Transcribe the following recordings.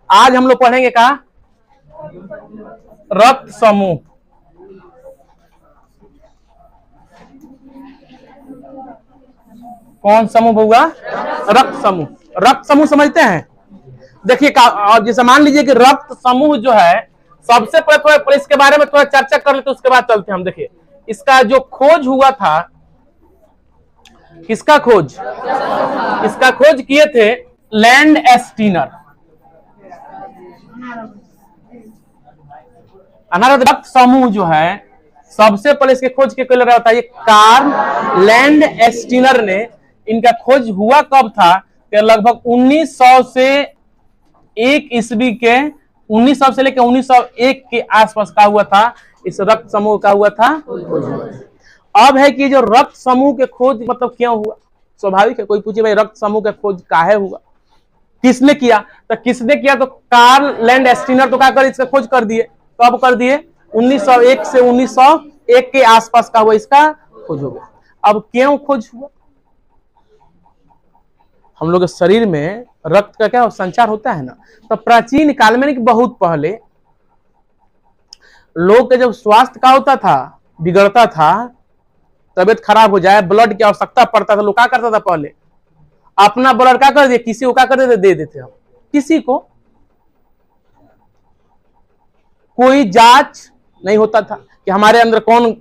आज हम लोग पढ़ेंगे का रक्त समूह। कौन समूह होगा? रक्त समूह। रक्त समूह समझते हैं? देखिए जैसे मान लीजिए कि रक्त समूह जो है, सबसे पहले थोड़ा इसके बारे में थोड़ा चर्चा कर लेते, उसके बाद चलते हैं हम। देखिए इसका जो खोज हुआ था, किसका खोज? इसका खोज किए थे लैंड एस्टीनर। अनारत रक्त समूह जो है सबसे पहले इसके खोज के रहा था ये कार्ल लैंड एस्टीनर ने। इनका खोज हुआ कब था? कि लगभग 1900 से 1 ईस्वी के 1900 से लेकर 1901 के आसपास का हुआ था। इस रक्त समूह का हुआ था। अब है कि जो रक्त समूह के खोज मतलब क्यों हुआ? स्वाभाविक है, कोई पूछे भाई रक्त समूह का खोज काहे हुआ, किसने किया? तो किसने किया? तो कार्ल लैंड एस्टीनर तो क्या कर इसका खोज कर दिए। कब कर दिए? 1901 से 1901 के आसपास का हुआ इसका खोज हो गया। अब क्यों खोज हुआ? हम लोग के शरीर में रक्त का क्या संचार होता है ना, तो प्राचीन काल में बहुत पहले लोग के जब स्वास्थ्य का होता था, बिगड़ता था, तबियत खराब हो जाए, ब्लड की आवश्यकता पड़ता था, लोग क्या करता था? पहले अपना ब्लड क्या कर दिए, किसी को क्या करते थे? दे देते हम किसी को। कोई जांच नहीं होता था कि हमारे अंदर कौन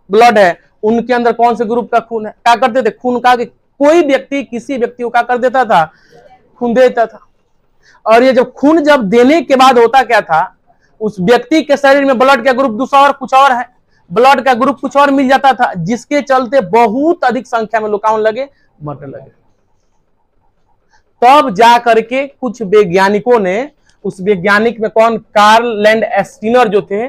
ब्लड है, उनके अंदर कौन से ग्रुप का खून है। क्या करते थे? खून का कोई व्यक्ति किसी व्यक्ति को क्या कर देता था? खून दे देता था। और ये जब खून जब देने के बाद होता क्या था, उस व्यक्ति के शरीर में ब्लड का ग्रुप दूसरा और कुछ और है, ब्लड का ग्रुप कुछ और मिल जाता था, जिसके चलते बहुत अधिक संख्या में लोग कौन लगे? मरने लगे। तब जा करके कुछ वैज्ञानिकों ने, उस वैज्ञानिक में कौन? कार्ल लैंड एस्टीनर जो थे,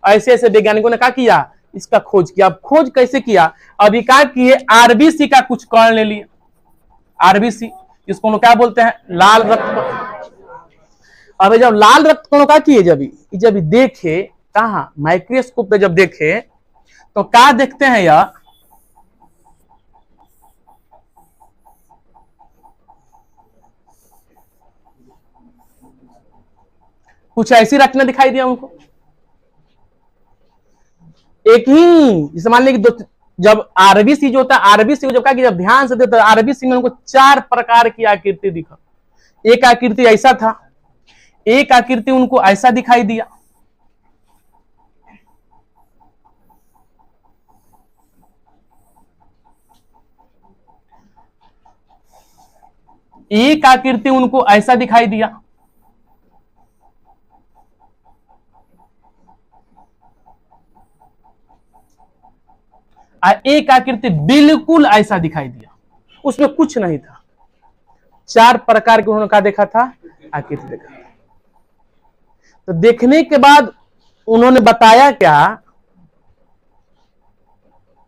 ऐसे ऐसे वैज्ञानिकों ने क्या किया? इसका खोज किया। अब खोज कैसे किया? अभी क्या किए? आरबीसी का कुछ कण ले लिए। आरबीसी जिसको लोग क्या बोलते हैं? लाल रक्त। अब जब लाल रक्त कणों क्या किए, जब देखे कहा माइक्रोस्कोप पे, जब देखे तो क्या देखते हैं यार? कुछ ऐसी रचना दिखाई दिया उनको। एक ही जैसे मान लीजिए जब आरबीसी जो होता है, आरबीसी को जब क्या जब ध्यान से देते, आरबीसी में उनको 4 प्रकार की आकृति दिखा। एक आकृति ऐसा था, एक आकृति उनको ऐसा दिखाई दिया, एक आकृति उनको ऐसा दिखाई दिया, एक आकृति बिल्कुल ऐसा दिखाई दिया, उसमें कुछ नहीं था। 4 प्रकार के उन्होंने क्या देखा था? आकृति देखा था। तो देखने के बाद उन्होंने बताया क्या,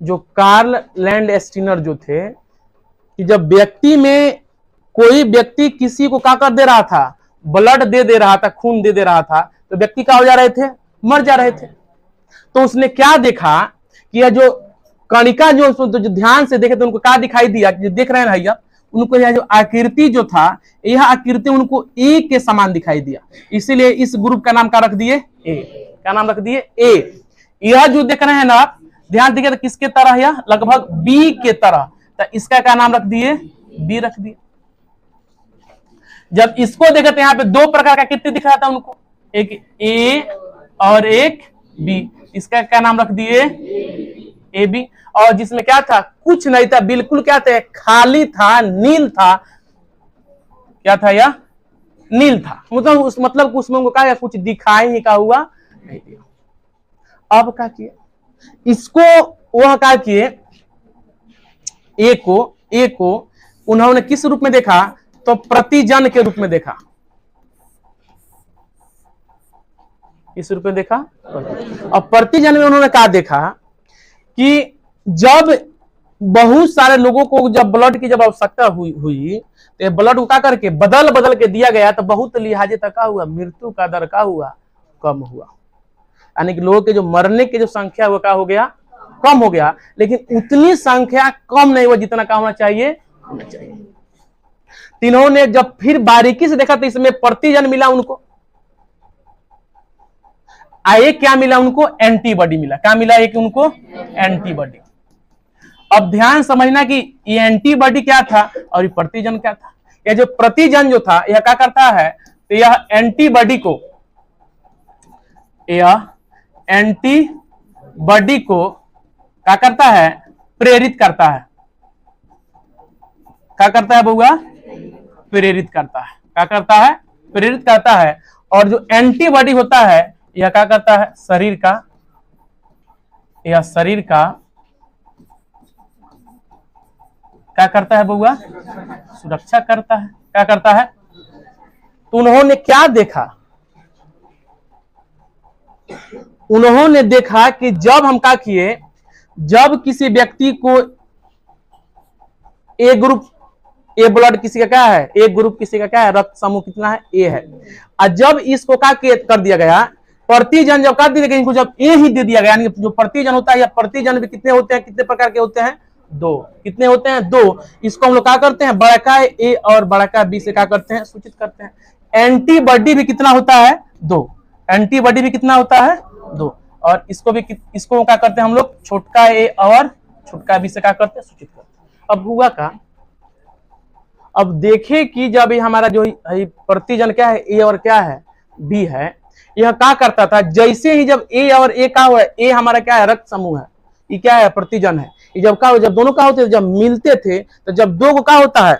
जो कार्ल लैंड एस्टीनर जो थे, कि जब व्यक्ति में कोई व्यक्ति किसी को क्या कर दे रहा था? ब्लड दे रहा था, खून दे रहा था, तो व्यक्ति क्या हो जा रहे थे? मर जा रहे थे। तो उसने क्या देखा कि यह जो कणिका जो ध्यान से देखे तो उनको क्या दिखाई दिया? जो देख रहे हैं भैया, उनको यह जो आकृति जो था, यह आकृति उनको ए के समान दिखाई दिया। इसीलिए इस ग्रुप का नाम क्या रख दिए? ए। क्या नाम रख दिए? ए। यह जो देख रहे हैं ना आप, ध्यान देखिए, तो किसके तरह है? लगभग बी के तरह। तो इसका क्या नाम रख दिए? बी रख दिए। जब इसको देखे तो यहाँ पे 2 प्रकार का आकृति दिख रहा था उनको, एक ए और एक बी। इसका क्या नाम रख दिए? A B. और जिसमें क्या था? कुछ नहीं था, बिल्कुल क्या था? खाली था, नील था। क्या था? यह नील था। मतलब उसमें उनको क्या, कुछ दिखाई ही का हुआ नहीं दिया। अब क्या किए? इसको वह क्या किए? ए को उन्होंने किस रूप में देखा? तो प्रतिजन के रूप में देखा। इस रूप में देखा। और प्रतिजन में उन्होंने क्या देखा कि जब बहुत सारे लोगों को जब ब्लड की जब आवश्यकता हुई तो ब्लड को क्या करके बदल के दिया गया, तो बहुत लिहाजे तक हुआ, मृत्यु का दर का हुआ? कम हुआ। यानी कि लोगों के जो मरने की जो संख्या वो क्या हो गया? कम हो गया। लेकिन उतनी संख्या कम नहीं हुआ जितना क्या होना चाहिए? होना चाहिए। इन्होंने जब फिर बारीकी से देखा तो इसमें प्रतिजन मिला उनको, ये क्या मिला उनको, एंटीबॉडी मिला। क्या मिला एक उनको, एंटीबॉडी। अब ध्यान समझना कि ये एंटीबॉडी क्या था और ये प्रतिजन क्या था। यह जो प्रतिजन जो था यह क्या करता है, तो यह एंटीबॉडी को, यह एंटीबॉडी को क्या करता है, प्रेरित करता है। क्या करता है बउआ, प्रेरित करता है। क्या करता है, प्रेरित करता है। और जो एंटीबॉडी होता है यह क्या करता है, शरीर का, यह शरीर का क्या करता है बउआ, सुरक्षा करता है। क्या करता है, तो उन्होंने क्या देखा, उन्होंने देखा कि जब हम क्या किए, जब किसी व्यक्ति को ए ग्रुप, ए ब्लड किसी का क्या है, ए ग्रुप किसी का क्या है, रक्त समूह कितना है, ए है। और जब इसको क्या कर दिया गया, प्रतिजन जब कर दिया गया, इनको जब ए ही दे दिया गया, यानी जो प्रतिजन होता है या प्रतिजन भी कितने होते हैं, कितने प्रकार के होते हैं, दो। कितने होते हैं, दो। इसको हम लोग क्या करते हैं, बड़ा ए और बड़ा बी से क्या करते हैं, सूचित करते हैं। एंटीबॉडी भी कितना होता है, दो। एंटीबॉडी भी कितना होता है, दो। और इसको भी, इसको क्या करते हैं हम लोग, छोटका ए और छोटका बी से क्या करते हैं, सूचित करते हैं। अब हुआ का, अब देखे कि जब ये हमारा जो प्रतिजन क्या है, ए और क्या है, बी है, यह क्या करता था, जैसे ही जब ए और ए का हुआ, ए हमारा क्या है, रक्त समूह है, ये क्या है, प्रतिजन है। ये जब क्या हो, जब दोनों का होते थे, जब मिलते थे, तो जब दो को क्या होता है,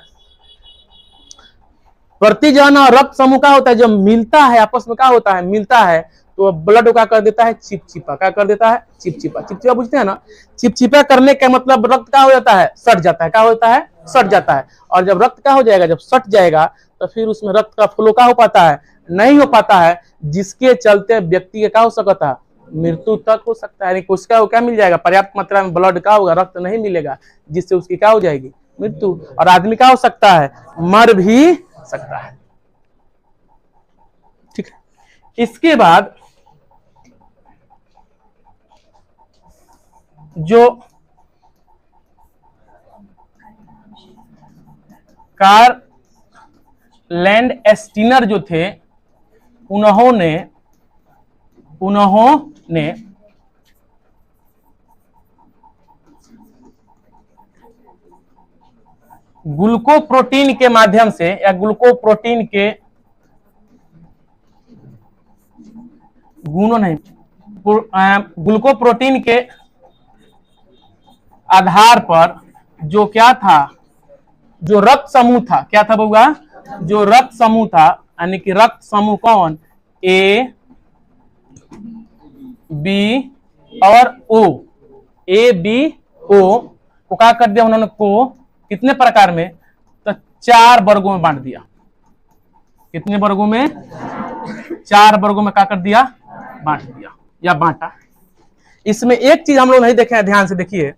प्रतिजन और रक्त समूह का होता है, जब मिलता है आपस में, क्या होता है, मिलता है, तो ब्लड क्या कर देता है, चिपचिपा। क्या कर देता है, चिपचिपा। चिपचिपा बुझते हैं ना, चिपचिपा करने का मतलब रक्त क्या हो जाता है, सट जाता है। क्या होता है, सट जाता है। और जब रक्त क्या हो जाएगा, जब सट जाएगा, तो फिर उसमें रक्त का फ्लो क्या हो पाता है, नहीं हो पाता है, जिसके चलते व्यक्ति का क्या हो सकता है, मृत्यु तक हो सकता है। उसका क्या मिल जाएगा, पर्याप्त मात्रा में ब्लड का होगा, रक्त नहीं मिलेगा, जिससे उसकी क्या हो जाएगी, मृत्यु। और आदमी क्या हो सकता है, मर भी सकता है। ठीक है। इसके बाद जो कार्ल लैंडस्टीनर जो थे, उन्होंने ग्लूकोप्रोटीन के माध्यम से, या ग्लूकोप्रोटीन के गुणों नहीं, ग्लूकोप्रोटीन के आधार पर जो क्या था, जो रक्त समूह था, क्या था बउआ, जो रक्त समूह था, यानी कि रक्त समूह कौन, ए बी और ओ, ए बी ओ को क्या कर दिया उन्होंने, को कितने प्रकार में, तो 4 वर्गों में बांट दिया। कितने वर्गों में, 4 वर्गों में क्या कर दिया, बांट दिया या बांटा। इसमें एक चीज हम लोग नहीं देखे हैं, ध्यान से देखिए,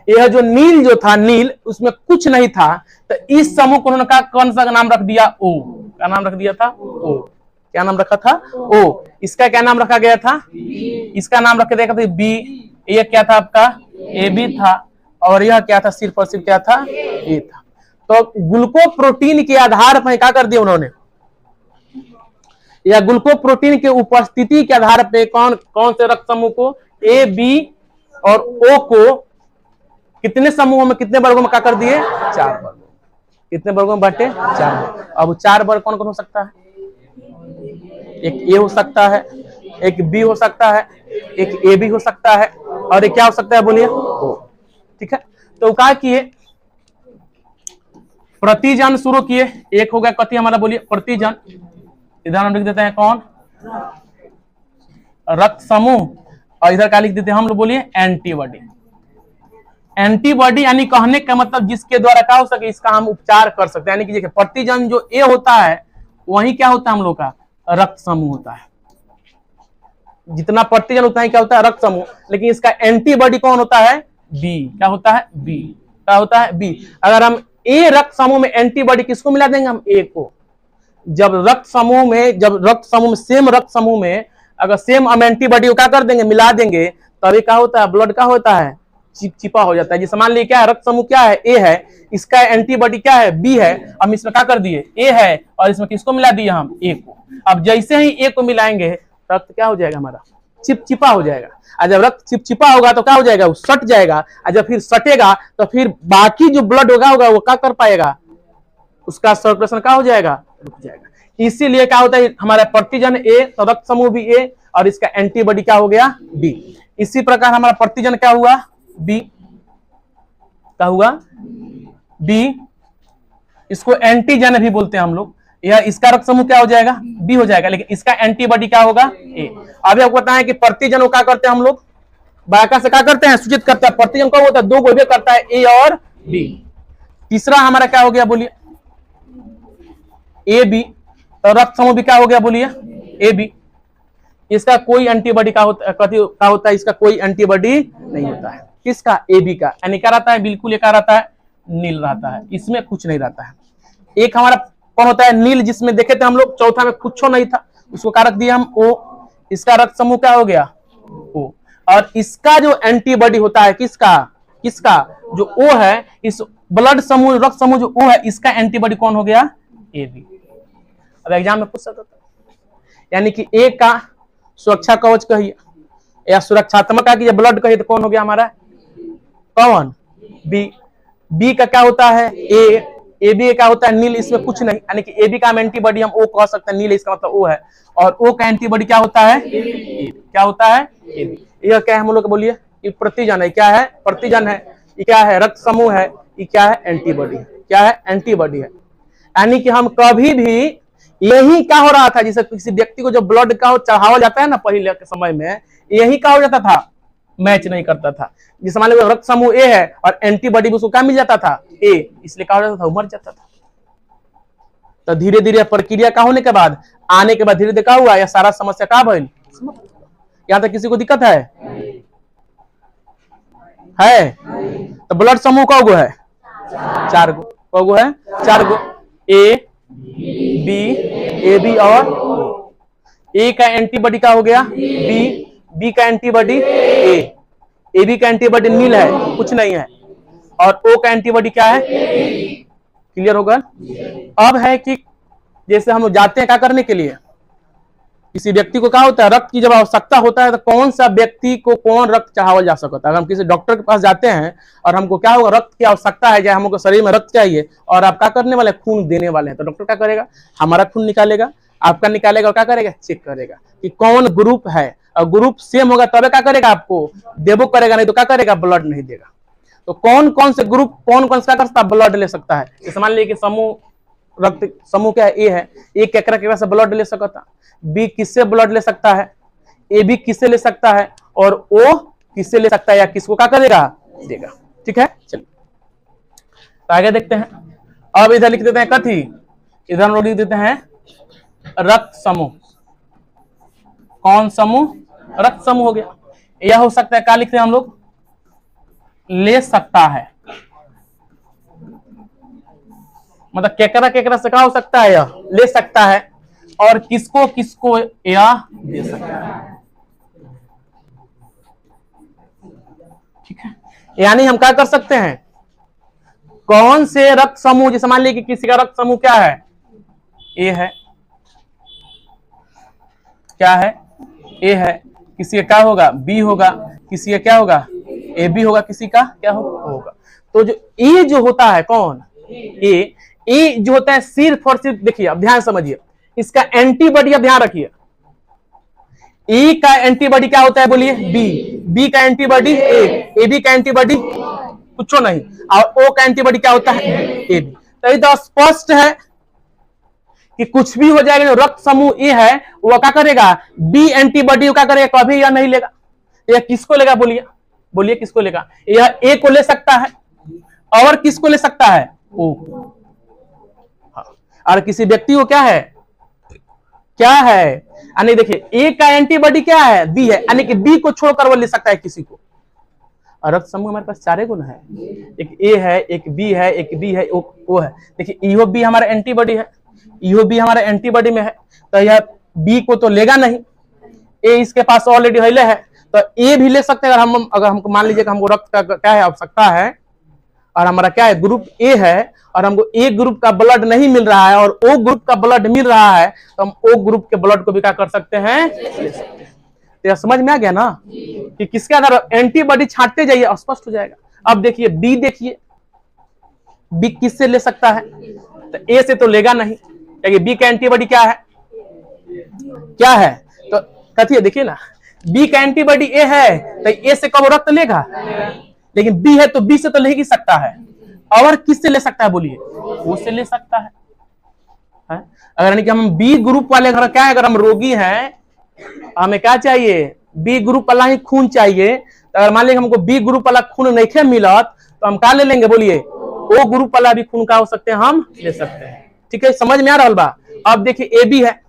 यह जो नील जो था, नील उसमें कुछ नहीं था, तो इस समूह को उन्होंने कौन सा नाम रख दिया, ओ। क्या नाम रख दिया था, ओ। क्या नाम रखा था, ओ। इसका क्या नाम रखा गया था, इसका नाम रखा गया था बी। ये क्या था आपका, ए बी था। और यह क्या था, सिर्फ और सिर्फ क्या था, ए था। तो ग्लूकोप्रोटीन के आधार पर क्या कर दिया उन्होंने, या ग्लूकोप्रोटीन के उपस्थिति के आधार पर कौन कौन से रक्त समूह को, ए बी और ओ को कितने समूहों में, कितने वर्गों में क्या कर दिए, 4 वर्गों। कितने वर्गों में बांटे, 4। अब 4 वर्ग कौन कौन हो सकता है, एक ए हो सकता है, एक बी हो सकता है, एक ए बी हो सकता है, और एक क्या हो सकता है, बोलिए, ओ। ठीक है। तो क्या किए, प्रतिजन शुरू किए। एक हो गया कथी हमारा, बोलिए, प्रतिजन। इधर हम लिख देते हैं कौन, रक्त समूह, और इधर क्या लिख देते हैं हम लोग, बोलिए, एंटीबॉडी। एंटीबॉडी यानी कहने का मतलब जिसके द्वारा क्या हो सके, इसका हम उपचार कर सकते हैं। यानी कि देखिए, प्रतिजन जो ए होता है, वही क्या होता है हम लोग का, रक्त समूह होता है। जितना प्रतिजन उतना ही क्या होता है, रक्त समूह। लेकिन इसका एंटीबॉडी कौन होता है, बी। क्या होता है, बी। क्या होता है, बी। अगर हम ए रक्त समूह में एंटीबॉडी किसको मिला देंगे, हम ए को। जब रक्त समूह में सेम रक्त समूह में अगर सेम हम एंटीबॉडी को क्या कर देंगे, मिला देंगे, तभी क्या होता है, ब्लड क्या होता है, चिपचिपा हो जाता है। जैसे मान लीजिए क्या है, रक्त समूह क्या है, ए है, इसका एंटीबॉडी क्या है, बी है। हम इसमें क्या कर दिए, ए है, और इसमें किसको मिला दिए हम, ए को। अब जैसे ही ए को मिलाएंगे रक्त क्या हो जाएगा हमारा, चिपचिपा हो जाएगा। और जब रक्त चिपचिपा होगा तो क्या हो जाएगा, वो सट जाएगा। और जब फिर सटेगा तो फिर बाकी जो ब्लड होगा वो क्या कर पाएगा, उसका सर्कुलेशन क्या हो जाएगा, रुक जाएगा। इसीलिए क्या होता है, हमारा प्रतिजन ए तो रक्त समूह भी ए, और इसका एंटीबॉडी क्या हो गया, बी। इसी प्रकार हमारा प्रतिजन क्या हुआ, बी, क्या हुआ, बी। इसको एंटीजन भी बोलते हैं हम लोग। यह इसका रक्त समूह क्या हो जाएगा, बी हो जाएगा, लेकिन इसका एंटीबॉडी क्या होगा, ए। अभी आपको बताएं कि प्रतिजन को क्या करते हैं हम लोग, बायका से क्या करते हैं, सूचित करते हैं। प्रतिजन कब होता है, दो गोबे करता है, ए और बी। तीसरा हमारा क्या हो गया, बोलिए, ए बी। तो रक्त समूह भी क्या हो गया, बोलिए, ए बी। इसका कोई एंटीबॉडी का होता है, इसका कोई एंटीबॉडी नहीं होता है। किसका, ए बी का। यानी क्या रहता है, बिल्कुल एक रहता है, नील रहता है, इसमें कुछ नहीं रहता है। एक हमारा कौन होता है, नील, जिसमें देखे थे हम लोग, चौथा में कुछ नहीं था, उसको क्या रख दिया हम, ओ। इसका रक्त समूह क्या हो गया, ओ। और इसका जो एंटीबॉडी होता है, किसका, किसका, जो ओ है, इस ब्लड समूह, रक्त समूह जो ओ है, इसका एंटीबॉडी कौन हो गया, ए बी। अब एग्जाम में पूछ सकता था, यानी कि ए का सुरक्षा कवच कहिए या सुरक्षात्मक की ब्लड कहिए तो कौन हो गया हमारा, कौन, बी। बी का क्या होता है, ए बी क्या होता है, नील, इसमें कुछ नहीं। यानी कि ए बी का एंटीबॉडी हम ओ कह सकते हैं, नील इसका मतलब ओ है, और ओ का एंटीबॉडी क्या होता है, ए। क्या होता है, ए बी। यह क्या है हम लोग बोलिए, ये प्रतिजन है। क्या है, प्रतिजन है। ये क्या है, रक्त समूह है। ये क्या है, एंटीबॉडी है। क्या है, एंटीबॉडी है। यानी कि हम कभी भी, यही क्या हो रहा था, जैसे किसी व्यक्ति को जो ब्लड का चढ़ावा जाता है ना पहले के समय में, यही क्या हो जाता था, मैच नहीं करता था। जैसे मान लो रक्त समूह ए है और एंटीबॉडी उसको क्या मिल जाता था, ए, इसलिए क्या हो जाता था, मर जाता था। तो धीरे धीरे प्रक्रिया का होने के बाद, आने के बाद धीरे धीरे क्या हुआ, यह सारा समस्या क्या भइल। यहाँ तक किसी को दिक्कत है? तो ब्लड समूह कौगो है, 4 गो। कौगो है, 4 गो। ए बी, ए बी और ए का एंटीबॉडी क्या हो गया, बी। बी का एंटीबॉडी ए बी का एंटीबॉडी नील है, कुछ नहीं है, और ओ का एंटीबॉडी क्या है, क्लियर होगा। अब है कि जैसे हम जाते हैं क्या करने के लिए, किसी व्यक्ति को क्या होता है, रक्त की जब आवश्यकता होता है तो कौन सा व्यक्ति को कौन रक्त चढ़ावा जा सकता है। अगर हम किसी डॉक्टर के पास जाते हैं और हमको क्या होगा, रक्त की आवश्यकता है, या हमको शरीर में रक्त चाहिए और आप क्या करने वाले, खून देने वाले हैं, तो डॉक्टर क्या करेगा, हमारा खून निकालेगा, आपका निकालेगा, और क्या करेगा, चेक करेगा कि कौन ग्रुप है, और ग्रुप सेम होगा तब क्या करेगा, आपको देबो करेगा, नहीं तो क्या करेगा, ब्लड नहीं देगा। तो कौन कौन से ग्रुप, कौन कौन सा कर सकता है, ब्लड ले सकता है। जैसे मान लीजिए कि समूह, रक्त समूह क्या है, ए है, ए केकरा से ब्लड ले सकता, बी किससे ब्लड ले सकता है, ए बी किससे ले सकता है, और ओ किससे ले सकता है, या किसको क्या करेगा, देगा। ठीक है, चलिए तो आगे देखते हैं। अब इधर लिख देते हैं कथी, इधर हम लोग लिख देते हैं रक्त समूह। कौन समूह, रक्त समूह हो गया। यह हो सकता है, क्या लिखते हैं हम लोग, ले सकता है, मतलब केकरा केकरा से क्या हो सकता है, यह ले सकता है, और किसको किसको यह दे सकता है। ठीक है, यानी हम क्या कर सकते हैं, कौन से रक्त समूह, जैसे मान लीजिए कि किसी का रक्त समूह क्या है, ए है, क्या है, ए है, किसी का क्या होगा, बी होगा, किसी का क्या होगा, ए बी होगा, किसी का क्या होगा। तो जो ए जो होता है, कौन, ए जो होता है, सिर्फ और सिर्फ, देखिए अब ध्यान समझिए, इसका एंटीबॉडी अब ध्यान रखिए, ए का एंटीबॉडी क्या होता है, बोलिए, बी का एंटीबॉडी ए बी का एंटीबॉडी कुछ नहीं, और ओ का एंटीबॉडी क्या होता है, ए बी। तो ये तो स्पष्ट है कि कुछ भी हो जाएगा, जो रक्त समूह ए है वो क्या करेगा, बी एंटीबॉडी क्या करेगा, कभी यह नहीं लेगा। यह किसको लेगा, बोलिए, बोलिए किसको लेगा, यह ए को ले सकता है, और किसको ले सकता है, ओ। और किसी व्यक्ति को क्या है, क्या है, यानी देखिए ए का एंटीबॉडी क्या है, बी है, यानी कि बी को छोड़कर वो ले सकता है किसी को। और रक्त समूह हमारे पास 4 गुण है, एक ए है, एक बी है, एक बी है, ओ है। देखिए इहो बी हमारा एंटीबॉडी है, इहो बी हमारा एंटीबॉडी में है, तो यह बी को तो लेगा नहीं, ए इसके पास ऑलरेडी है, तो ए भी ले सकते हैं। अगर हमको मान लीजिए कि हमको रक्त का क्या है आवश्यकता है और हमारा क्या है ग्रुप ए है और हमको ए ग्रुप का ब्लड नहीं मिल रहा है और ओ ग्रुप का ब्लड मिल रहा है, तो हम ओ ग्रुप के ब्लड को भी क्या कर सकते हैं, ले सकते हैं। तो समझ में आ गया ना कि किसके आधार एंटीबॉडी छांटते जाइए स्पष्ट हो जाएगा। अब देखिए बी, देखिए बी किससे ले सकता है, तो ए से तो लेगा नहीं, क्योंकि बी का एंटीबॉडी क्या है, क्या है, तो कथिए देखिए ना बी का एंटीबॉडी ए है, तो ए से कब रक्त लेगा, लेकिन बी है तो बी से तो ले ही सकता है। और किससे ले सकता है बोलिए, ओ से ले सकता है। अगर यानी कि हम बी ग्रुप वाले अगर क्या है, अगर हम रोगी हैं हमें क्या चाहिए, बी ग्रुप वाला ही खून चाहिए, तो अगर मान लीजिए हमको बी ग्रुप वाला खून नहीं मिलत तो हम क्या ले लेंगे बोलिए, ओ ग्रुप वाला भी खून का हो सकते हैं, हम ले सकते हैं। ठीक है, समझ में आ रहा बा। अब देखिए ए बी है,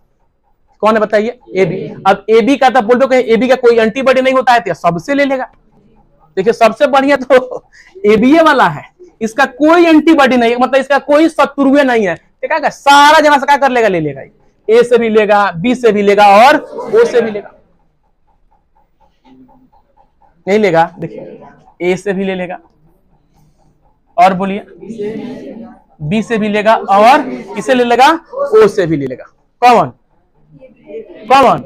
कौन है बताइए, ए बी। अब ए बी का तो बोल दो कि ए बी का कोई एंटीबॉडी नहीं होता है तो सबसे ले लेगा। देखिए सबसे बढ़िया तो ए बी वाला है, इसका कोई एंटीबॉडी नहीं, मतलब इसका कोई शत्रुए नहीं है, ठीक है, सारा जना से क्या कर लेगा, ले लेगा। ए से भी लेगा, बी से भी लेगा और ओ से भी लेगा, नहीं लेगा, देखिए ए से भी ले लेगा और बोलिए बी से भी लेगा और किसे ले लेगा, ओ से भी ले लेगा। कौन कौन,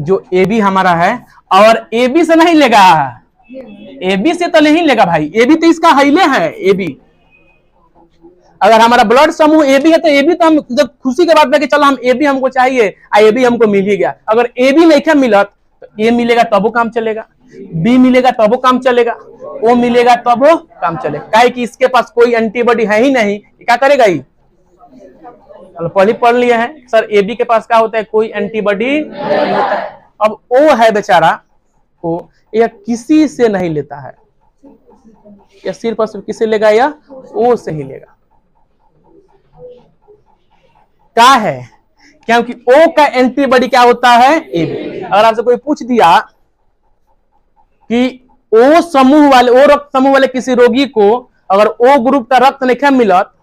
जो ए बी हमारा है, और ए बी से नहीं लेगा, ए बी से तो नहीं लेगा भाई, ए बी तो इसका हाईले है। ए बी अगर हमारा ब्लड समूह ए बी है तो ए बी तो हम जब खुशी के बात में कि चलो हम ए बी हमको चाहिए, ए बी हमको मिल ही गया। अगर ए बी नहीं मिलत तो ए मिलेगा तब वो काम चलेगा, बी मिलेगा तब वो काम चलेगा, ओ मिलेगा तब वो काम चलेगा। काहे कि इसके पास कोई एंटीबॉडी है ही नहीं, क्या करेगा ही, पहले पढ़ लिए हैं सर ए बी के पास क्या होता है, कोई एंटीबॉडी नहीं होता है। अब ओ है बेचारा, ओ यह किसी से नहीं लेता है, या सिर्फ और सिर्फ किसे लेगा, या ओ से ही लेगा। क्या है, क्योंकि ओ का एंटीबॉडी क्या होता है, ए बी। अगर आपसे कोई पूछ दिया कि ओ समूह वाले, ओ रक्त समूह वाले किसी रोगी को अगर ओ ग्रुप का रक्त नहीं मिलत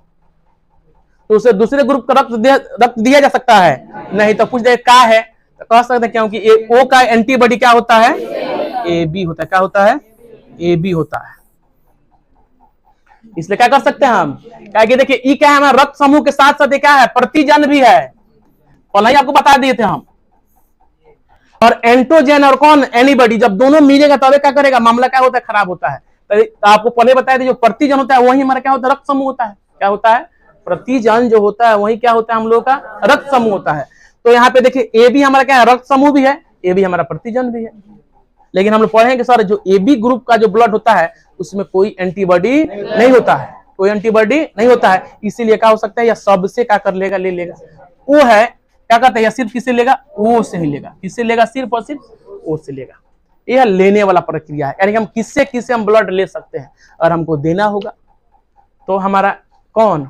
तो उसे दूसरे ग्रुप का रक्त दिया जा सकता है, नहीं, तो पूछ दे क्या है, तो कह सकते हैं क्योंकि ओ का एंटीबॉडी क्या होता है, ए बी होता है। क्या होता है, ए बी होता है। इसलिए क्या कर सकते हैं हम, क्या कि देखिए ई क्या है, हमारा रक्त समूह के साथ साथ क्या है, प्रतिजन भी है, पहले ही आपको बता दिए थे हम। और एंटोजन और कौन, एनीबॉडी, जब दोनों मिलेगा तब क्या करेगा, मामला क्या होता है, खराब होता है। तो आपको पहले बताया था जो प्रतिजन होता है वही हमारा क्या होता है, रक्त समूह होता है। क्या होता है, प्रतिजन जो होता है वही क्या होता है, हम लोगों का रक्त समूह होता है। तो यहाँ पे देखिए ए बी हमारा क्या है, रक्त समूह भी है, ए बी हमारा प्रतिजन भी है। लेकिन हम लोग पढ़ेंगे सर जो ए बी ग्रुप का जो ब्लड होता है उसमें कोई एंटीबॉडी नहीं होता है, कोई एंटीबॉडी नहीं होता है, इसीलिए क्या हो सकता है, या सबसे क्या कर लेगा, ले लेगा। वो है क्या कहते हैं, या सिर्फ किससे लेगा, ओ से ही लेगा। किससे लेगा, सिर्फ और सिर्फ ओ से लेगा। यह लेने वाला प्रक्रिया है, यानी कि हम किससे किससे हम ब्लड ले सकते हैं, और हमको देना होगा तो हमारा कौन,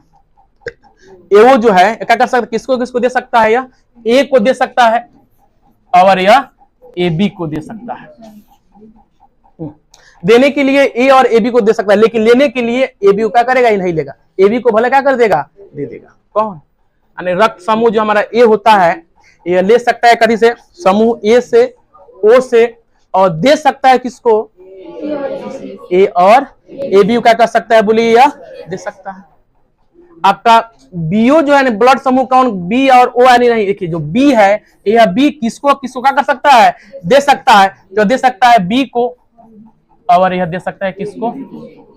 एओ जो है क्या कर सकता, किसको किसको दे सकता है, या ए को दे सकता है और या ए बी को दे सकता है। देने के लिए ए और ए बी को दे सकता है, लेकिन लेने के लिए ए बी को क्या करेगा, ही नहीं लेगा, ए बी को भले क्या कर देगा, दे देगा। कौन, यानी रक्त समूह जो हमारा ए होता है ये ले सकता है कभी से, समूह ए से, ओ से, और दे सकता है किसको, ए और ए बी को क्या कर सकता है बोलिए, या दे सकता है। आपका बीओ जो है ब्लड समूह कौन, बी और ओ, यानी नहीं, देखिए जो बी है यह बी किसको किसको क्या कर सकता है, दे सकता है, जो दे सकता है बी को, और यह दे सकता है किसको,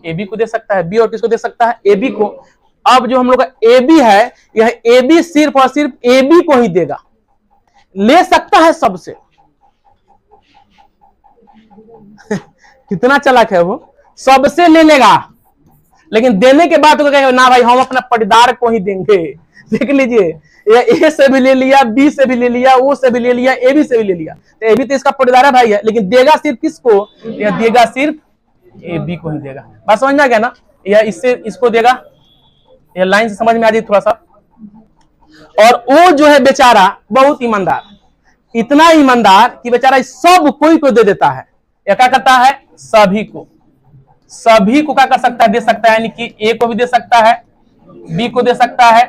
ए बी को दे सकता है, बी और किसको दे सकता है, ए बी को। अब जो हम लोग का ए बी है, यह ए बी सिर्फ और सिर्फ ए बी को ही देगा, ले सकता है सबसे। कितना चालाक है वो, सबसे ले लेगा, लेकिन देने के बाद तो कहेगा ना भाई हम अपना पटीदार को ही देंगे। देख लीजिए, ए से भी ले लिया, बी से भी ले लिया, ओ से भी ले लिया, ए बी से भी ले लिया, तो ए बी तो इसका पटीदार भाई है, लेकिन देगा सिर्फ किसको, यह देगा सिर्फ ए बी को ही देगा। बात समझ में आ गया ना, यह इससे इसको देगा, यह लाइन से समझ में आ जाए थोड़ा सा। और वो जो है बेचारा बहुत ईमानदार, इतना ईमानदार कि बेचारा सब कोई को दे देता है। यह क्या करता है, सभी को क्या कर सकता है, दे सकता है, यानी कि ए को भी दे सकता है, बी को दे सकता है,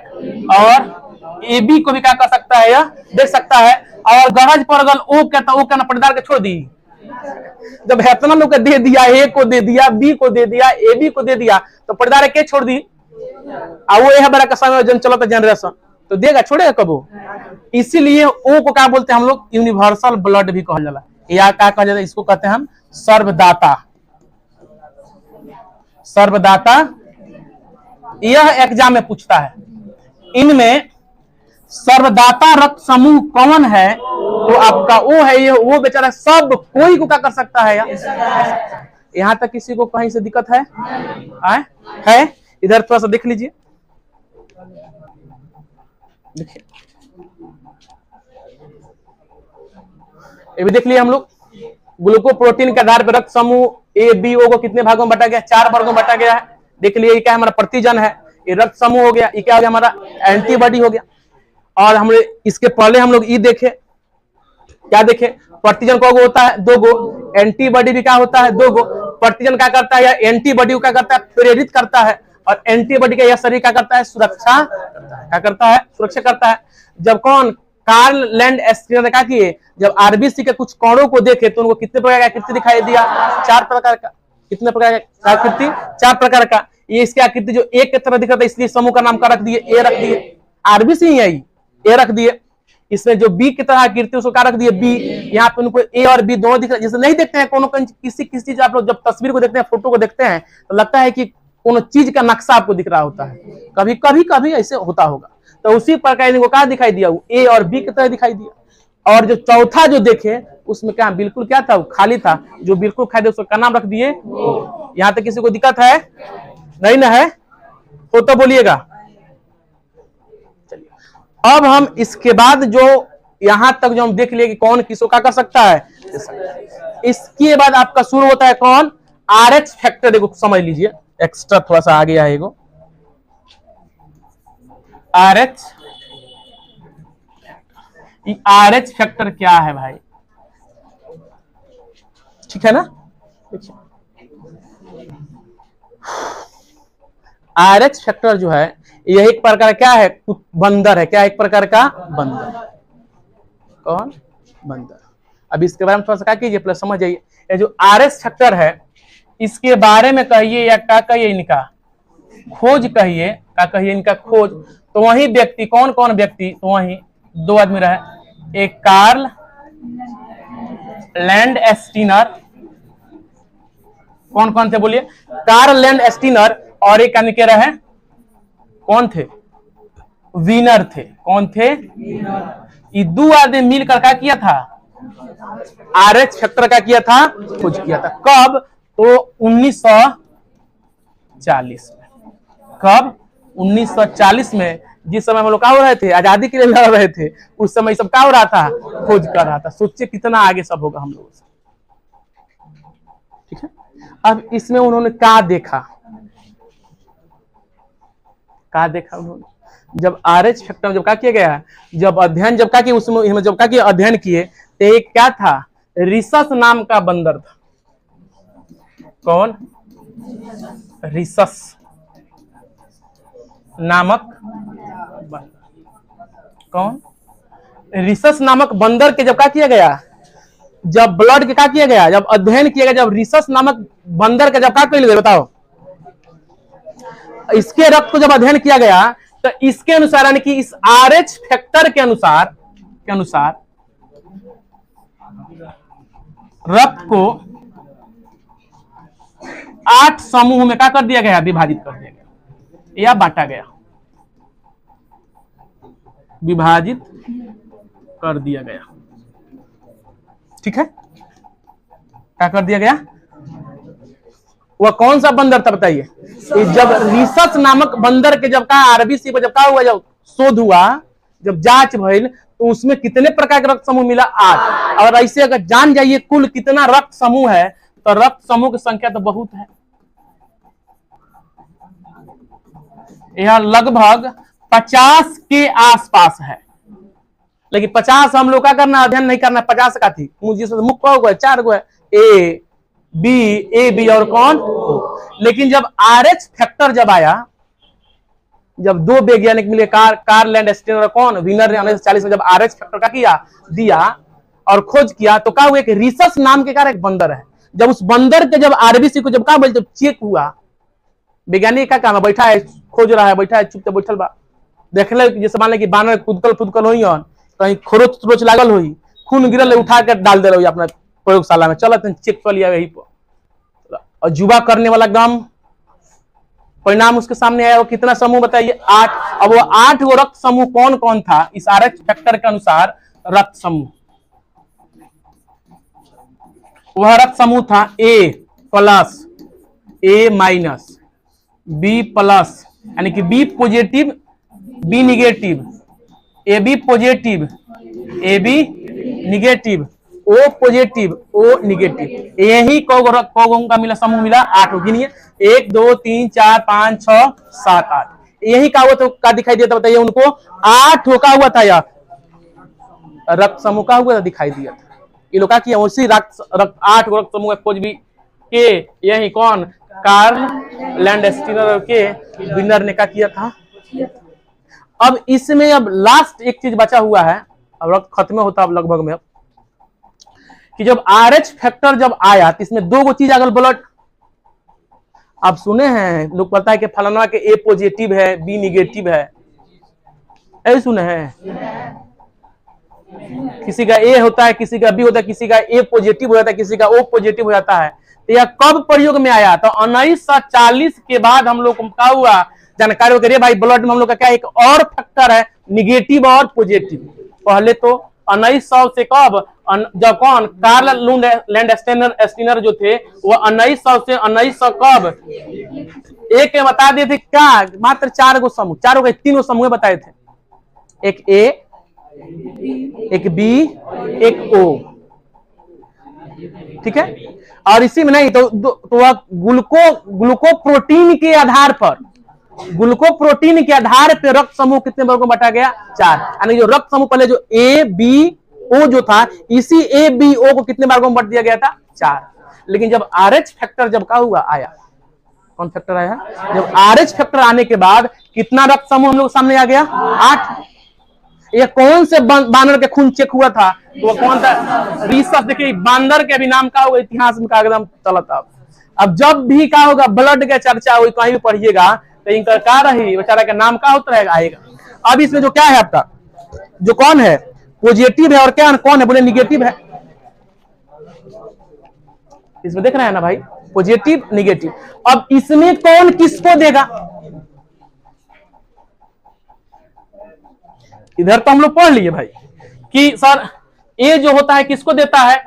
और ए बी को भी क्या कर सकता है, या दे सकता है। और गरज पर अगर ओ कहता ओ कहना पटदार के छोड़ दी। जब इतना लोग दे दिया, ए को दे दिया, बी को दे दिया, ए बी को दे दिया, तो पटदार के छोड़ दी। वो यह बड़ा का समय जन चलो जनरेशन तो देगा, छोड़ेगा कबो। इसीलिए ओ को क्या बोलते हैं हम लोग, यूनिवर्सल ब्लड भी कहा जाला, या क्या कहा जाता है, इसको कहते हैं हम सर्वदाता। सर्वदाता यह एग्जाम में पूछता है। इनमें सर्वदाता रक्त समूह कौन है, तो आपका वो है, ये वो बेचारा सब कोई को क्या कर सकता है यार। यहां तक किसी को कहीं से दिक्कत है? है इधर थोड़ा सा देख लीजिए, देखिए ये भी देख लिए हम लोग। ग्लूकोप्रोटीन के आधार पर रक्त समूह ए बी ओ को कितने भागों में बांटा गया? 4 वर्गों में बांटा गया है। देख लिए ये क्या है, हमारा प्रतिजन है, ये रक्त समूह हो गया, ये क्या हो गया हमारा एंटीबॉडी हो गया। और हम इसके पहले हम लोग ये देखे, क्या देखे, प्रतिजन को होता है 2 गो, एंटीबॉडी भी क्या होता है 2 गो। प्रतिजन क्या करता है, या एंटीबॉडी को क्या करता है, प्रेरित करता है, और एंटीबॉडी का यह शरीर क्या करता है, सुरक्षा क्या करता है, सुरक्षा करता है। जब कौन कार्ल लैंड एस्टीनर ने क्या किए, जब आरबीसी के कुछ कणों को देखे तो उनको कितने प्रकार का आकृति दिखाई दिया? 4 प्रकार का। कितने प्रकार का आकृति? 4 प्रकार का। ये इसकी आकृति जो एक की तरह दिख रहा था, इसलिए समूह का नाम क्या रख दिए, ए रख दिए। आरबीसी ही आई ए रख दिए। इसमें जो बी की तरह आकृति उसको क्या रख दिए, बी। यहाँ पे उनको ए और बी दोनों दिख रहा है। जैसे नहीं देखते हैं कोनो किसी चीज, आप लोग जब तस्वीर को देखते हैं, फोटो को देखते हैं, तो लगता है कि कोनो चीज का नक्शा आपको दिख रहा होता है। कभी कभी कभी ऐसे होता होगा, तो उसी प्रकार इनको क्या दिखाई दिया, ए और बी की तरह दिखाई दिया। और जो चौथा जो देखे उसमें क्या बिल्कुल क्या था, खाली था। जो बिल्कुल खाली था उसका नाम रख दिए। यहाँ तक किसी को दिक्कत है? नहीं ना है? हो तो बोलिएगा। चलिए अब हम इसके बाद जो यहां तक जो हम देख लिए कि कौन किसको क्या कर सकता है, इसके बाद आपका शुरू होता है कौन, आरएच फैक्टर। देखो समझ लीजिए, एक्स्ट्रा थोड़ा सा आ गया है एगो आरएच। आरएच फैक्टर क्या है भाई, ठीक है ना? देखिए आरएच फैक्टर जो है यह एक प्रकार क्या है, बंदर है। क्या एक प्रकार का बंदर? कौन? बंदर। अब इसके बारे में थोड़ा सा क्या कीजिए, प्लस समझ जाइए। ये जो आरएच फैक्टर है इसके बारे में कहिए, या क्या कहिए, इनका खोज कहिए, क्या कहिए, इनका खोज। तो वही व्यक्ति, कौन कौन व्यक्ति, तो वही 2 आदमी रहे, एक कार्ल लैंड एस्टीनर। कौन कौन थे बोलिए? Karl Landsteiner. और एक आदमी के रहे, कौन थे? वीनर थे। कौन थे? ये 2 आदमी मिलकर क्या किया था, आरएच फैक्टर का किया था, खोज किया था। कब? तो 1940 में। कब? 1940 में, जिस समय हम लोग क्या हो रहे थे, आजादी के लिए लड़ रहे थे, उस समय सब क्या हो रहा था, खोज कर रहा था। सोचिए कितना आगे सब होगा हम लोगों से, ठीक है। अब इसमें उन्होंने क्या देखा, क्या देखा उन्होंने, जब आरएच फैक्टर में जब क्या किया गया, जब अध्ययन जब क्या किया, उसमें जब क्या किया अध्ययन किए, तो एक क्या था, रिसस नाम का बंदर था। कौन? रिसस नामक बंदर। कौन? रिसस नामक बंदर के जब क्या किया गया, जब ब्लड के क्या किया गया, जब अध्ययन किया गया, जब रिसस नामक बंदर का जब क्या किया गया, बताओ, इसके रक्त को जब अध्ययन किया गया, तो इसके अनुसार यानी कि इस आरएच फैक्टर के अनुसार रक्त को 8 समूह में क्या कर दिया गया, विभाजित कर दिया गया या बांटा गया, विभाजित कर दिया गया, ठीक है। क्या कर दिया गया? वह कौन सा बंदर था बताइए? जब रिसस नामक बंदर के जब का आरबीसी पर जब का हुआ, जब शोध हुआ, जब जांच भइल, तो उसमें कितने प्रकार के रक्त समूह मिला? 8। और ऐसे अगर जान जाइए कुल कितना रक्त समूह है, तो रक्त समूह की संख्या तो बहुत है। यह लगभग 50 के आसपास है। लेकिन 50 हम लोग का करना, अध्ययन नहीं करना। 50 का थी जिसमें मुख्य गो है, 4 गो है, ए बी और कौन। लेकिन जब आरएच फैक्टर जब आया, जब दो वैज्ञानिक मिले, कार्ल लैंड स्टीनर और कौन विनर ने 1940 में जब RH फैक्टर का किया दिया और खोज किया, तो क्या हुआ, एक रिसस नाम के एक बंदर है, जब उस बंदर के जब RBC को जब क्या बोलते चेक हुआ, वैज्ञानिक का काम है, बैठा है खोज रहा है, बैठा है चुप बैठल बा, देख ले जैसे मान ले कि बानर कुदकल फुदकल हुई कहीं खरोच तुरोच लागल हुई, खून गिरल उठा कर डाल दे रही अपना प्रयोगशाला में, चलो चेक कर लिया यही पर। और जुआ करने वाला गम, परिणाम उसके सामने आया, वो कितना समूह बताइए 8। अब वो 8 वो रक्त समूह कौन कौन था इस RH फैक्टर के अनुसार? रक्त समूह, वह रक्त समूह था A+, A-, B+, यानी कि B positive B negative, AB positive AB negative, O positive O negative, यही कौन का मिला समूह मिला 8 गिनिए 1 2 3 4 5 6 7 8, यही का हुआ तो का दिखाई दिया था बताइए उनको 8 का हुआ था, या रक्त समूह का हुआ था दिखाई दिया था। ये लोग क्या किया, उसी रक्त 8 रक्त समूह खोज भी के यही कौन कार्ल लैंड स्टीनर के विनर ने क्या किया था। अब इसमें अब लास्ट एक चीज बचा हुआ है, अब रक्त खत्म होता अब लगभग में, कि जब RH फैक्टर जब आया तो इसमें 2 चीज अगल ब्लड, आप सुने हैं लोग पता है कि फलाना के A पॉजिटिव है B निगेटिव है, ऐसे सुने हैं, किसी का A होता है किसी का B होता है, किसी का A पॉजिटिव हो जाता है किसी का O पॉजिटिव हो जाता है। तो यह कब प्रयोग में आया? तो 1940 के बाद हम लोग को क्या हुआ जानकारी हो गई, भाई ब्लड में हम लोग का क्या एक और फैक्टर है निगेटिव और पॉजिटिव। पहले तो 1900 से कब जब कौन कार्ल लैंड स्टीनर जो थे वो 1900 से 1900 कब एक बता दिए थे क्या, मात्र 4 समूह, 3 समूह बताए थे, एक A एक B एक O, ठीक है। और इसी में नहीं तो वह ग्लूकोप्रोटीन के आधार पर, ग्लूकोप्रोटीन के आधार पर रक्त समूह कितने वर्गों में बांटा गया 4, यानी जो रक्त समूह पहले जो A B O जो था, इसी A B O को कितने वर्गों में बांट दिया गया था 4। लेकिन जब RH फैक्टर जब क्या हुआ आया, कौन फैक्टर आया, जब RH फैक्टर आने के बाद कितना रक्त समूह हम लोग सामने आ गया 8। ये कौन से बानर के खून चेक हुआ था, तो वो कौन था रिसस। देखिए बांदर के भी नाम का होगा इतिहास में का एकदम चलता। अब जब भी क्या होगा ब्लड का चर्चा हो कहीं भी पढ़िएगा तो इनका क्या रही बेचारा का नाम का होता रहेगा आएगा। अब इसमें जो क्या है आपका जो कौन है पॉजिटिव है और क्या कौन है बोले निगेटिव है, इसमें देख रहे हैं ना भाई पॉजिटिव निगेटिव। अब इसमें कौन किसको देगा, इधर तो हम लोग पढ़ लिए भाई कि सर ए जो होता है किसको देता है,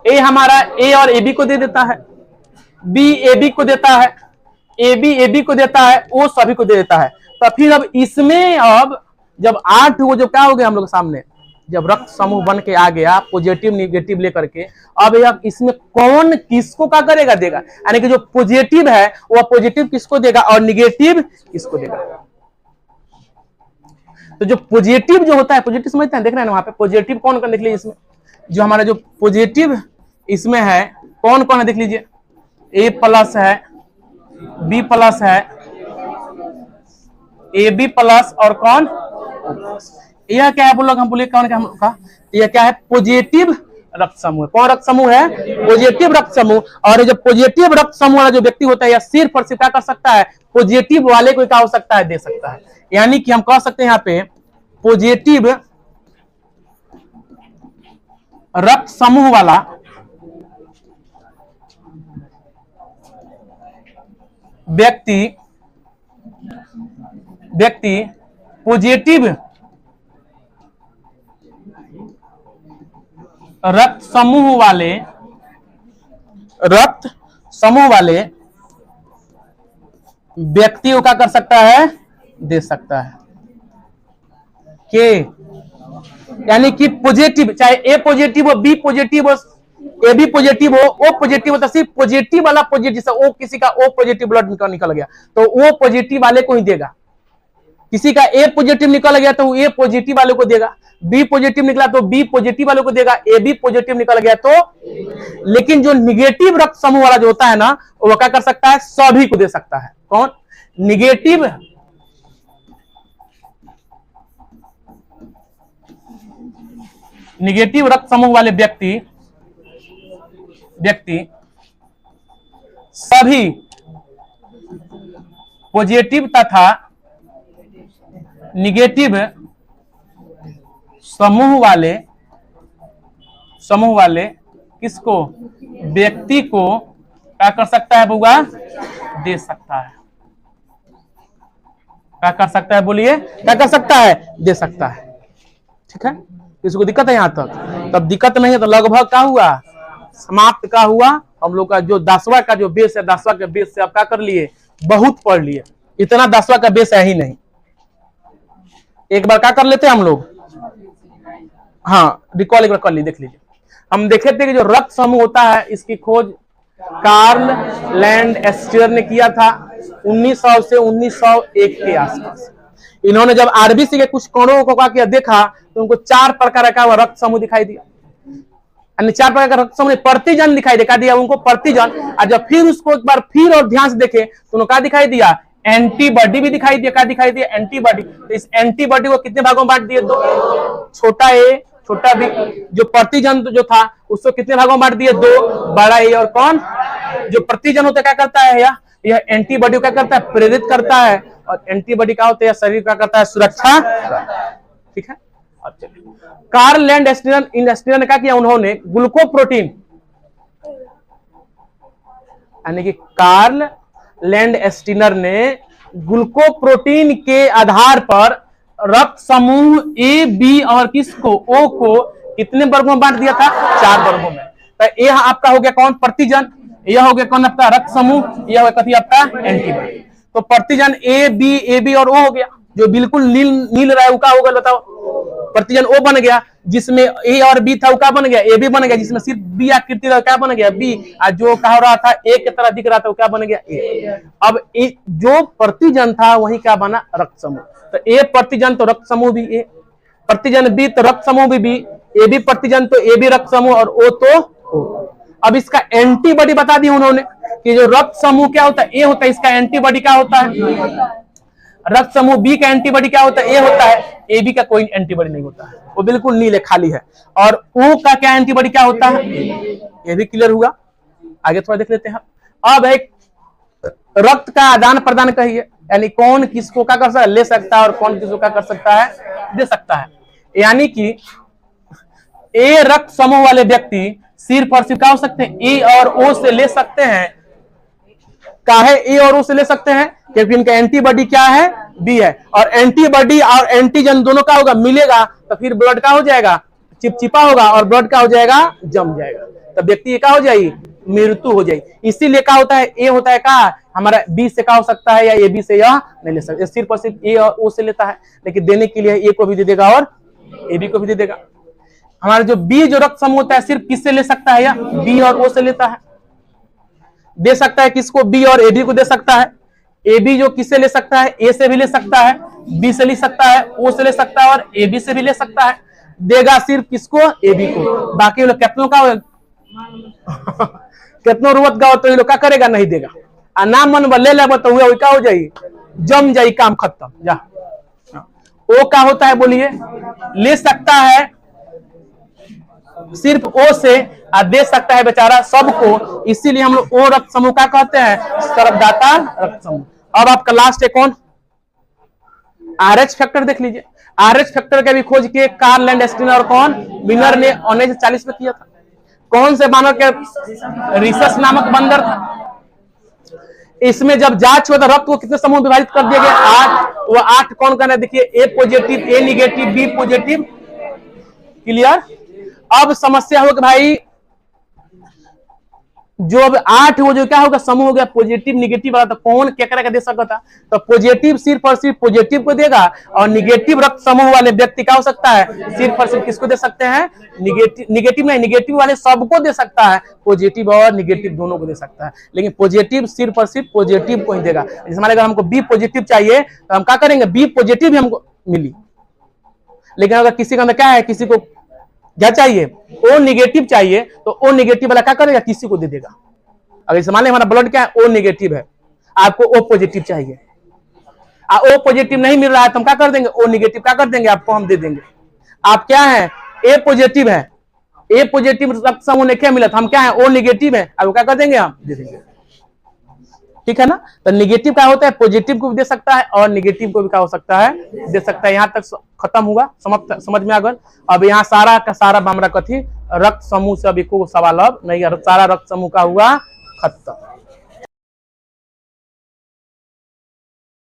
ए हमारा ए और AB को दे देता है, B AB को देता है, AB को देता है, O सभी को दे देता है। तो फिर अब इसमें अब जब 8 वो जो क्या हो गया हम लोग सामने जब रक्त समूह बन के आ गया पॉजिटिव निगेटिव लेकर के, अब इसमें कौन किसको क्या करेगा देगा, यानी कि जो पॉजिटिव है वो पॉजिटिव किसको देगा और निगेटिव किसको देगा। तो जो पॉजिटिव जो होता है पॉजिटिव समझते हैं, देख रहे हैं ना वहां पे पॉजिटिव कौन कौन देख लीजिए, इसमें जो हमारा जो पॉजिटिव इसमें है कौन कौन है देख लीजिए, A+ है B+ है AB+ और कौन यह क्या है बोलो हम बोले कौन क्या हम लोग का यह क्या है पॉजिटिव रक्त समूह। कौन रक्त समूह है पॉजिटिव रक्त समूह। और जो पॉजिटिव रक्त समूह वाला जो व्यक्ति होता है या सिर्फ और सिर्फ क्या कर सकता है पॉजिटिव वाले को क्या हो सकता है दे सकता है। यानी कि हम कह सकते हैं यहाँ पे पॉजिटिव रक्त समूह वाला व्यक्ति पॉजिटिव रक्त समूह वाले व्यक्ति को क्या कर सकता है दे सकता है के, यानी कि पॉजिटिव चाहे ए पॉजिटिव हो बी पॉजिटिव हो ए बी पॉजिटिव हो ओ पॉजिटिव हो, तो सिर्फ पॉजिटिव वाला पॉजिटिव जैसे ओ किसी का ओ पॉजिटिव ब्लड निकल गया तो ओ पॉजिटिव वाले को ही देगा, किसी का ए पॉजिटिव निकल गया तो ए पॉजिटिव वाले को देगा, बी पॉजिटिव निकला तो बी पॉजिटिव वाले को देगा, ए बी पॉजिटिव निकल गया तो। लेकिन जो निगेटिव रक्त समूह वाला जो होता है ना वो क्या कर सकता है सभी को दे सकता है। कौन निगेटिव रक्त समूह वाले व्यक्ति सभी पॉजिटिव तथा निगेटिव समूह वाले किसको, व्यक्ति को क्या कर सकता है बुआ, दे सकता है। क्या कर सकता है, बोलिए, क्या कर सकता है, दे सकता है। ठीक है, किसी को दिक्कत है यहां तक? तब दिक्कत नहीं है तो लगभग क्या हुआ, समाप्त का हुआ। हम लोग का जो 10वां का जो बेस है, 10वां के बेस से आप क्या कर लिए, बहुत पढ़ लिए। इतना 10वां का बेस है ही नहीं। एक बार क्या कर लेते हैं हम लोग, हाँ रिकॉल एक बार कर ली, देख लीजिए। हम देखे थे कि जो रक्त समूह होता है इसकी खोज कार्ल लैंडस्टीनर ने किया था 1900 से 1901 के आसपास। इन्होंने जब आरबीसी के कुछ कणों को क्या देखा तो उनको 4 प्रकार का रक्त समूह दिखाई दिया। 4 प्रकार का रक्त समूह प्रतिजन दिखाई दिया उनको, प्रतिजन। और जब फिर उसको एक बार फिर और ध्यान से देखे तो उन्होंने क्या दिखाई दिया, एंटीबॉडी भी दिखाई दिया। क्या दिखाई दिया, एंटीबॉडी। तो इस एंटीबॉडी को कितने भागों में बांट दिए, 2, छोटा ए छोटा बी। जो प्रतिजन जो था उसको कितने भागों में बांट दिए, 2, बड़ा ए और कौन, जो प्रतिजन होता है क्या करता है, यह एंटीबॉडी क्या करता है, प्रेरित करता है। और एंटीबॉडी क्या होता है, शरीर क्या करता है, सुरक्षा। ठीक है, अब चलिए कार्ल लैंडस्टीनर ने क्या किया, उन्होंने ग्लूकोप्रोटीन, यानी कि कार्ल लैंडस्टीनर ने ग्लूकोप्रोटीन के आधार पर रक्त समूह ए, बी और किसको, ओ को कितने वर्गों में बांट दिया था, 4 वर्गों में। तो यह आपका हो गया कौन, प्रतिजन। यह हो गया कौन, आपका रक्त समूह। यह हो गया आपका एंटीबॉडी। तो प्रतिजन ए बी और ओ हो गया। जो बिल्कुल नील रहा है वो क्या होगा बताओ, प्रतिजन ओ बन गया। जिसमें ए और बी था वो क्या बन गया, ए बी बन गया। जिसमें सिर्फ बी आकृति रहा क्या बन गया, बी। और जो कहा रहा था ए की तरह दिख रहा था वो क्या बन गया, ए। अब जो प्रतिजन था वही क्या बना, रक्त समूह। तो ए प्रतिजन तो रक्त समूह भी ए, प्रतिजन बी तो रक्त समूह भी बी, ए बी प्रतिजन तो ए बी रक्त समूह, और ओ तो ओ। अब इसका एंटीबॉडी बता दी उन्होंने कि जो रक्त समूह क्या होता है, ए होता है, इसका एंटीबॉडी क्या होता है, रक्त समूह बी का एंटीबॉडी क्या होता है, ए होता है। ए बी का कोई एंटीबॉडी नहीं होता है, वो बिल्कुल नीले खाली है। और ओ का क्या एंटीबॉडी क्या होता है, ये भी क्लियर हुआ। आगे थोड़ा देख लेते हैं। अब एक रक्त का आदान प्रदान कहिए, यानी कौन किसको क्या कर सकता है, ले सकता है, और कौन किसको क्या कर सकता है, दे सकता है। यानी कि ए रक्त समूह वाले व्यक्ति सिर्फ और सिर्फ क्या हो सकते हैं, ए और ओ से ले सकते हैं। काहे ए और ओ से ले सकते हैं, क्योंकि इनका एंटीबॉडी क्या है, बी है। और एंटीबॉडी और एंटीजन दोनों का होगा, मिलेगा तो फिर ब्लड का हो जाएगा, चिपचिपा होगा, और ब्लड का हो जाएगा, जम जाएगा। तब व्यक्ति क्या हो जाएगी, मृत्यु हो जाएगी। इसीलिए क्या होता है, ए होता है क्या हमारा, बी से क्या हो सकता है, या ए बी से यह नहीं ले सकते, सिर्फ और सिर्फ ए और ओ से लेता है। लेकिन देने के लिए ए को भी दे देगा और ए बी को भी दे देगा। हमारा जो बी जो रक्त समूह होता है सिर्फ किससे ले सकता है, या बी और ओ से लेता है। दे सकता है किसको, बी और ए बी को दे सकता है। ए बी जो किससे ले सकता है, ए से भी ले सकता है, बी से ले सकता है, ओ से ले सकता है, और ए बी से भी ले सकता है। देगा सिर्फ किसको, ए बी को। बाकी लोग कितनों का कितनों रुवत गाओ तो ये लोग क्या करेगा, नहीं देगा। आ ना मन ले ले तो हुआ क्या हो जाएगी, जम जाएगी, काम खत्म। जा ओ क्या होता है, बोलिए, ले सकता है सिर्फ ओ से, दे सकता है बेचारा सबको। इसीलिए हम लोग ओ रक्त समूह का कहते हैं, सर्वदाता रक्त समूह। अब आपका लास्ट है कौन, आरएच फैक्टर। देख लीजिए, आरएच फैक्टर का भी खोज किए कार्ल लैंडस्टीनर और कौन, विनर ने 1940 में किया था। कौन से बानर के, रिसस नामक बंदर था। इसमें जब जांच हुआ तो रक्त को कितने समूह विभाजित कर दिया गया, 8। वो 8 कौन करना है, देखिए, ए पॉजिटिव, ए निगेटिव, बी पॉजिटिव। क्लियर। अब समस्या हो कि भाई जो अब 8 वो जो क्या होगा, समूह हो गया पॉजिटिव निगेटिव वाला, तो कौन क्या करेगा, दे सकता था। तो पॉजिटिव सिर्फ और सिर्फ पॉजिटिव को देगा, और निगेटिव रक्त समूह वाले व्यक्ति क्या हो सकता है, सिर्फ और सिर्फ किसको दे सकते हैं, निगेटिव नहीं, निगेटिव वाले सबको दे सकता है, पॉजिटिव और निगेटिव दोनों को दे सकता है। लेकिन पॉजिटिव सिर्फ और सिर्फ पॉजिटिव को ही देगा। जैसे हमारे अगर हमको बी पॉजिटिव चाहिए तो हम क्या करेंगे, बी पॉजिटिव भी हमको मिली। लेकिन अगर किसी के अंदर क्या है, किसी को क्या चाहिए, ओ निगेटिव चाहिए, तो ओ निगेटिव वाला क्या करेगा, किसी को दे देगा। अगर मान लें हमारा ब्लड क्या है, ओ निगेटिव है, आपको ओ पॉजिटिव चाहिए, ओ पॉजिटिव नहीं मिल रहा है तो हम क्या कर देंगे, ओ निगेटिव क्या कर देंगे, आपको हम दे देंगे। आप क्या है, ए पॉजिटिव है, ए पॉजिटिव रक्त समूह ने क्या मिला था, हम क्या है, ओ निगेटिव है, अब क्या कर देंगे, हम दे देंगे। ठीक है ना। तो निगेटिव क्या होता है, पॉजिटिव को भी दे सकता है और निगेटिव को भी क्या हो सकता है, दे सकता है। यहां तक खत्म हुआ, समझ में आ गया। अब यहाँ सारा का सारा हमारा कथी, रक्त समूह से अभी को सवाल अब नहीं, सारा रक्त समूह का हुआ खत्म।